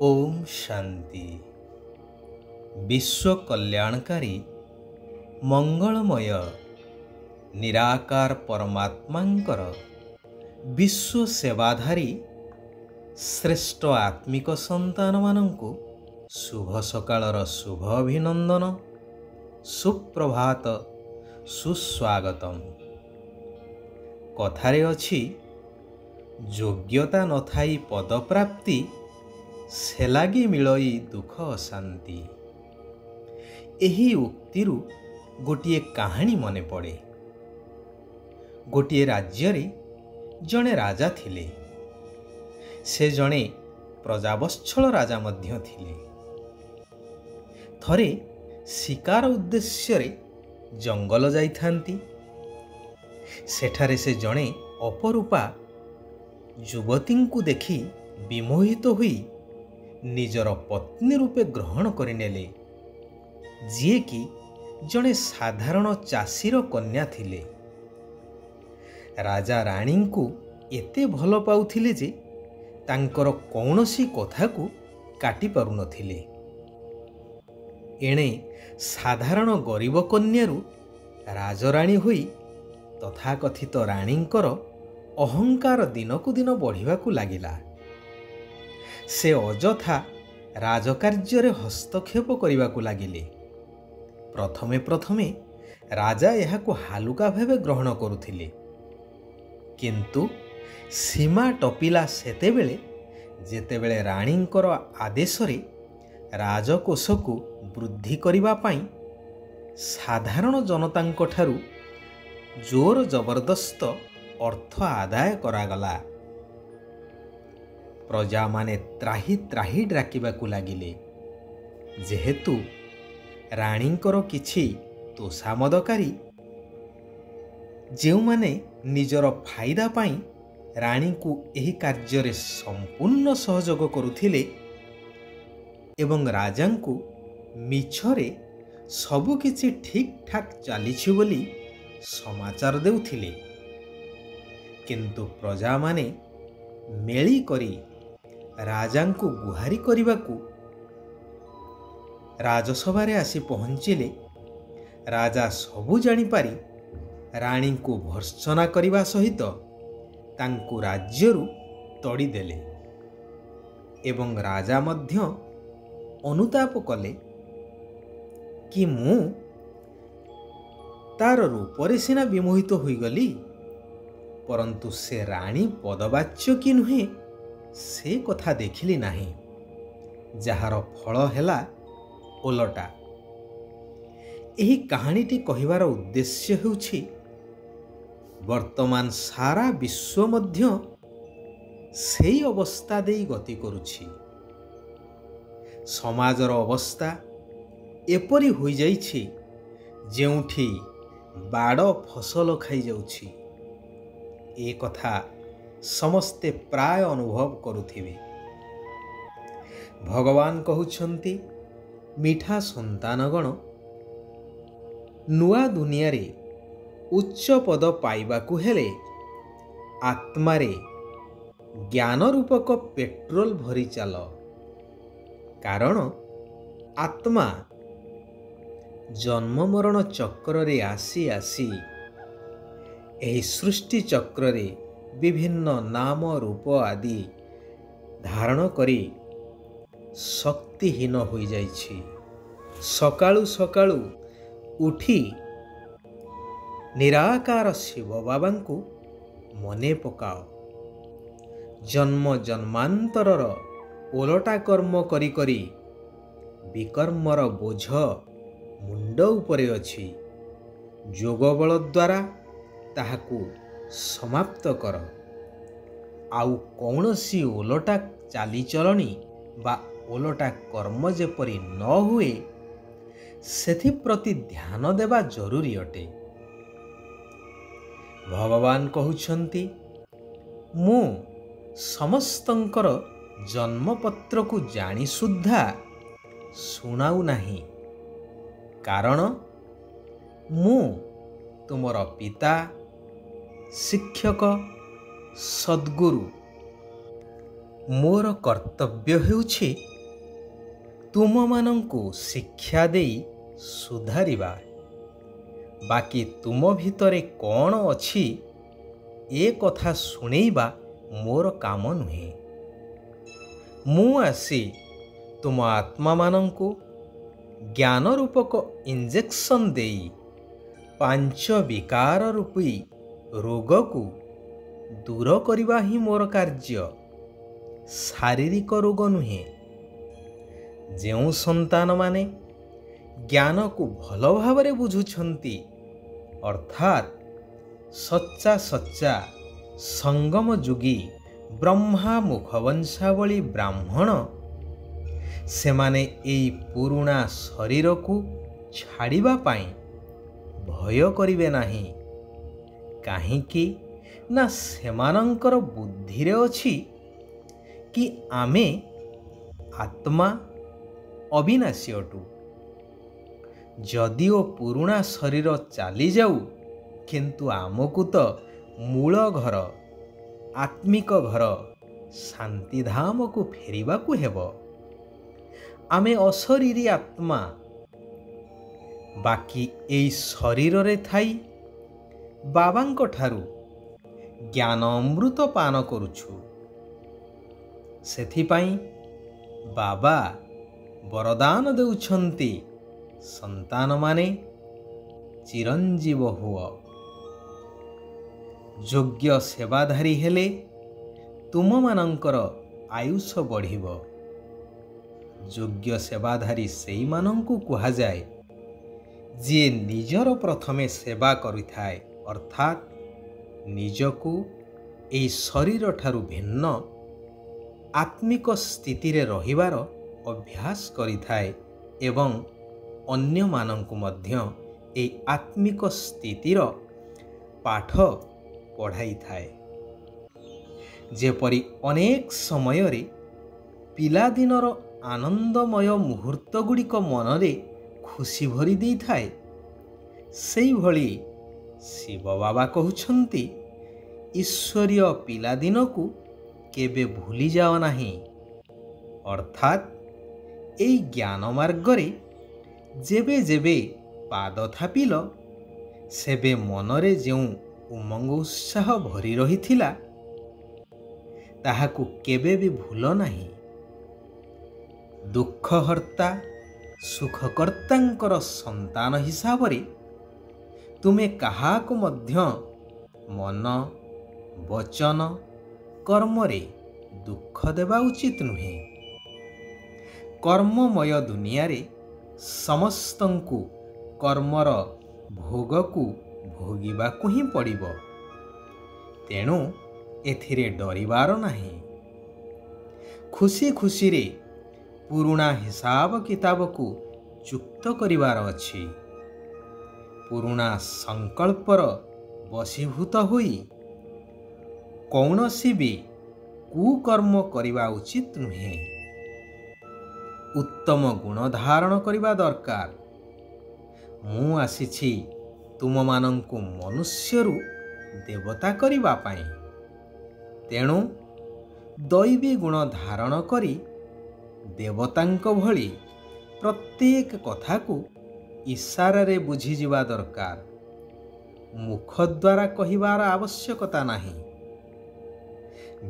ओम शांति। विश्व कल्याणकारी मंगलमय निराकार परमात्मांकर विश्व सेवाधारी श्रेष्ठ आत्मिक संतान मानंकु शुभ सकाळर शुभ अभिनंदन, सुप्रभात, सुस्वागतम। कथारे अछि योग्यता नथाई पदप्राप्ति से लागी मिलई दुख अशांति। एही उक्तिरु गोटिए कहानी मने पड़े। गोटिए राज्य रे जणे राजा थिले। से जणे प्रजावत्सल राजा मध्य थिले। थरे शिकार उद्देश्य रे जंगल जाइथांती। सेठारे से जणे अपरूपा युवती को देखि विमोहित हुई निजर पत्नी रूपे ग्रहण करिनेले, जिए कि जणे साधारण चाषीर कन्या थिले। राजा राणी को एते भल पाउथिले जे तांकर कौनसी कथा को काटी पारु नथिले। एणे साधारण गरीब कन्यारू राजराणी होई तथाकथित राणींकर अहंकार दिनकु दिन बढ़िबाकु लागिला। से अजथा राजकार्य रे हस्तक्षेप करने लगिले। प्रथमे प्रथमे राजा यहाकु हालुका भावे ग्रहण करुथिले, किंतु सीमा टपिला सेतेबेले जेतेबेले राणींकर आदेश रे राजकोष को वृद्धि करिबा पई साधारण जनतांक ठारू जोर जबरदस्त अर्थ आदाय करागला। प्रजा माने त्राही त्राही डाकिबाकु लागिले, जेहेतु राणींकर किछि तोषामदकारी जेउ माने निजर फायदा पाई राणी को एही कार्य रे संपूर्ण सहयोग करुथिले एवं राजा को मिछरे सबु किछि ठीक ठाक चलीछि बोली समाचार देउथिले। किंतु प्रजा माने मेली करी राजा को गुहारी करने राजसभा आसी पहुँचिले। राजा सबू जानिपारी राणी को भर्त्सना करने सहित तांकु राज्यरू तड़ी देले एवं राजा मध्य अनुताप कले कि मु तार रूपरे सिना विमोहित होईगली, परंतु से राणी पदवाच्य कि नुहे से कथा देखिली नाही, जार फल हेला ओलटा। एही कहानीटी कहिबार उद्देश्य हेउछि वर्तमान सारा विश्व मध्य सेही अवस्था देई गति करुछि। समाजर अवस्था एपरि होई जाइछि जेउठी बाड़ फसल खाई जाउछि। ए कथा समस्ते प्राय अनुभव करुथिबे। भगवान कहउछंती, मिठा संतानगण नुआ दुनिया रे उच्च पद पाइबाकु हेले आत्मारे ज्ञान रूपक पेट्रोल भरी चाल। कारण आत्मा जन्म मरण चक्र रे आसी आसी एही सृष्टि चक्र रे विभिन्न नाम रूप आदि धारण करी शक्तिहीन हो जाइछि। सकाळु सकाळु उठी निराकार शिव बाबा को मने पकाओ। जन्म जन्मांतरर ओलटा कर्म करी करी विकर्मर बोझ मुंड उपरे अछि। जोग बल द्वारा ताहाकु समाप्त कर। आउ कौनसी ओलटा चालीचलनी बा ओलटा कर्म जेपरि न हुए सेथि प्रति ध्यान देवा जरूरी अटे। भगवान कहउछंती, मु समस्तंकर जन्मपत्र को जानी सुद्धा सुनाऊ नाही, कारण मु तुमर पिता, शिक्षक, सद्गुरु। मोर कर्तव्य हेउछि ତୁମମାନଙ୍କୁ ଶିକ୍ଷା ଦେଇ ସୁଧାରିବା। ବାକି ତୁମ ଭିତରେ କ'ଣ ଅଛି ଏ କଥା ଶୁଣେଇବା ମୋର କାମ ନୁହେଁ। ମୁଁ ଆସି ତୁମ ଆତ୍ମାମାନଙ୍କୁ ଜ୍ଞାନ ରୂପକ ଇଞ୍ଜେକ୍ସନ୍ ଦେଇ 5 ବିକାର ରୂପୀ ରୋଗକୁ ଦୂର କରିବା ହିଁ ମୋର କାର୍ଯ୍ୟ, ଶାରୀରିକ ରୋଗ ନୁହେଁ। ଯେଉଁ ସନ୍ତାନମାନେ ଜ୍ଞାନକୁ ଭଲ ଭାବରେ ବୁଝୁଛନ୍ତି, ଅର୍ଥାତ୍ ସଚ୍ଚା ସଚ୍ଚା ସଙ୍ଗମ ଯୁଗୀ ବ୍ରହ୍ମା ମୁଖବଂଶାବଳୀ ବ୍ରାହ୍ମଣ, ସେମାନେ ଏହି ପୁରୁଣା ଶରୀରକୁ ଛାଡ଼ିବା ପାଇଁ ଭୟ କରିବେ ନାହିଁ। କାହିଁକି ନା ସେମାନଙ୍କର ବୁଦ୍ଧିରେ ଅଛି କି ଆମେ ଆତ୍ମା ଅବିନାଶୀ ଅଟୁ। ଯଦିଓ ପୁରୁଣା ଶରୀର ଚାଲିଯାଉ, କିନ୍ତୁ ଆମକୁ ତ ମୂଳ ଘର, ଆତ୍ମିକ ଘର ଶାନ୍ତିଧାମକୁ ଫେରିବାକୁ ହେବ। ଆମେ ଅଶରୀରୀ ଆତ୍ମା, ବାକି ଏହି ଶରୀରରେ ଥାଇ ବାବାଙ୍କ ଠାରୁ ଜ୍ଞାନ ଅମୃତ ପାନ କରୁଛୁ। ସେଥିପାଇଁ ବାବା ବରଦାନ ଦେଉଛନ୍ତି, ସନ୍ତାନମାନେ ଚିରଞ୍ଜୀବ ହୁଅ। ଯୋଗ୍ୟ ସେବାଧାରୀ ହେଲେ ତୁମମାନଙ୍କର ଆୟୁଷ ବଢ଼ିବ। ଯୋଗ୍ୟ ସେବାଧାରୀ ସେଇମାନଙ୍କୁ କୁହାଯାଏ ଯିଏ ନିଜର ପ୍ରଥମେ ସେବା କରିଥାଏ, ଅର୍ଥାତ୍ ନିଜକୁ ଏହି ଶରୀରଠାରୁ ଭିନ୍ନ ଆତ୍ମିକ ସ୍ଥିତିରେ ରହିବାର ଅଭ୍ୟାସ କରିଥାଏ ଏବଂ ଅନ୍ୟମାନଙ୍କୁ ମଧ୍ୟ ଏହି ଆତ୍ମିକ ସ୍ଥିତିର ପାଠ ପଢ଼ାଇଥାଏ। ଯେପରି ଅନେକ ସମୟରେ ପିଲାଦିନର ଆନନ୍ଦମୟ ମୁହୂର୍ତ୍ତ ଗୁଡ଼ିକ ମନରେ ଖୁସି ଭରି ଦେଇଥାଏ, ସେଇଭଳି ଶିବ ବାବା କହୁଛନ୍ତି, ଈଶ୍ୱରୀୟ ପିଲାଦିନକୁ କେବେ ଭୁଲିଯାଅ ନାହିଁ। ଅର୍ଥାତ୍ ଏହି ଜ୍ଞାନ ମାର୍ଗରେ ଯେବେ ଯେବେ ପାଦ ଥାପିଲ, ସେବେ ମନରେ ଯେଉଁ ଉମଙ୍ଗ ଉତ୍ସାହ ଭରି ରହିଥିଲା, ତାହାକୁ କେବେ ବି ଭୁଲ ନାହିଁ। ଦୁଃଖହର୍ତ୍ତା ସୁଖକର୍ତ୍ତାଙ୍କର ସନ୍ତାନ ହିସାବରେ ତୁମେ କାହାକୁ ମଧ୍ୟ ମନ, ବଚନ, କର୍ମରେ ଦୁଃଖ ଦେବା ଉଚିତ ନୁହେଁ। କର୍ମମୟ ଦୁନିଆରେ ସମସ୍ତଙ୍କୁ କର୍ମର ଭୋଗକୁ ଭୋଗିବାକୁ ହିଁ ପଡ଼ିବ। ତେଣୁ ଏଥିରେ ଡରିବାର ନାହିଁ। ଖୁସି ଖୁସିରେ ପୁରୁଣା ହିସାବ କିତାବକୁ ଯୁକ୍ତ କରିବାର ଅଛି। ପୁରୁଣା ସଂକଳ୍ପର ବଶୀଭୂତ ହୋଇ କୌଣସି ବି କୁକର୍ମ କରିବା ଉଚିତ ନୁହେଁ। ଉତ୍ତମ ଗୁଣ ଧାରଣ କରିବା ଦରକାର। ମୁଁ ଆସିଛି ତୁମମାନଙ୍କୁ ମନୁଷ୍ୟରୁ ଦେବତା କରିବା ପାଇଁ। ତେଣୁ ଦୈବୀ ଗୁଣ ଧାରଣ କରି ଦେବତାଙ୍କ ଭଳି ପ୍ରତ୍ୟେକ କଥାକୁ ଇଶାରାରେ ବୁଝିଯିବା ଦରକାର। ମୁଖ ଦ୍ୱାରା କହିବାର ଆବଶ୍ୟକତା ନାହିଁ।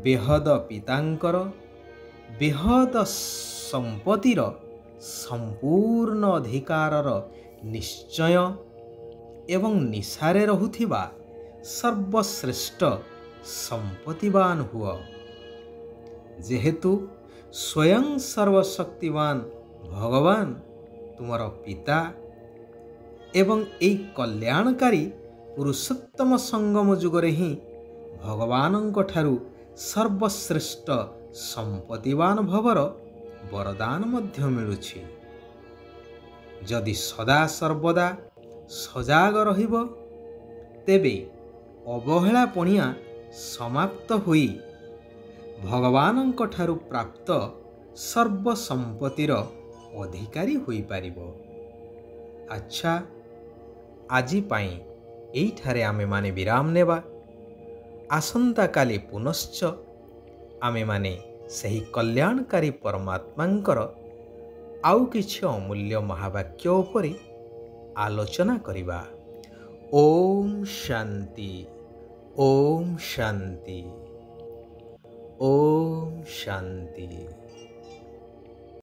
ବେହଦ ପିତାଙ୍କର ବେହଦ ସମ୍ପତ୍ତିର ସମ୍ପୂର୍ଣ୍ଣ ଅଧିକାରର ନିଶ୍ଚୟ ଏବଂ ନିଶାରେ ରହୁଥିବା ସର୍ବଶ୍ରେଷ୍ଠ ସମ୍ପତ୍ତିବାନ ହୁଅ। ଯେହେତୁ ସ୍ୱୟଂ ସର୍ବଶକ୍ତିବାନ ଭଗବାନ ତୁମର ପିତା ଏବଂ ଏହି କଲ୍ୟାଣକାରୀ ପୁରୁଷୋତ୍ତମ ସଙ୍ଗମ ଯୁଗରେ ହିଁ ଭଗବାନଙ୍କ ଠାରୁ ସର୍ବଶ୍ରେଷ୍ଠ ସମ୍ପତ୍ତିବାନ ଭବର ବରଦାନ ମଧ୍ୟ ମିଳୁଛି। ଯଦି ସଦା ସର୍ବଦା ସଜାଗ ରହିବ, ତେବେ ଅବହେଳା ପଣିଆ ସମାପ୍ତ ହୋଇ ଭଗବାନଙ୍କ ଠାରୁ ପ୍ରାପ୍ତ ସର୍ବସମ୍ପତ୍ତିର ଅଧିକାରୀ ହୋଇପାରିବ। ଆଚ୍ଛା, ଆଜି ପାଇଁ ଏଇଠାରେ ଆମେମାନେ ବିରାମ ନେବା। ଆସନ୍ତାକାଲି ପୁନଶ୍ଚ ଆମେମାନେ ସେହି କଲ୍ୟାଣକାରୀ ପରମାତ୍ମାଙ୍କର ଆଉ କିଛି ଅମୂଲ୍ୟ ମହାବାକ୍ୟ ଉପରେ ଆଲୋଚନା କରିବା। ଓମ୍ ଶାନ୍ତି, ଓମ୍ ଶାନ୍ତି, ଓମ୍ ଶାନ୍ତି।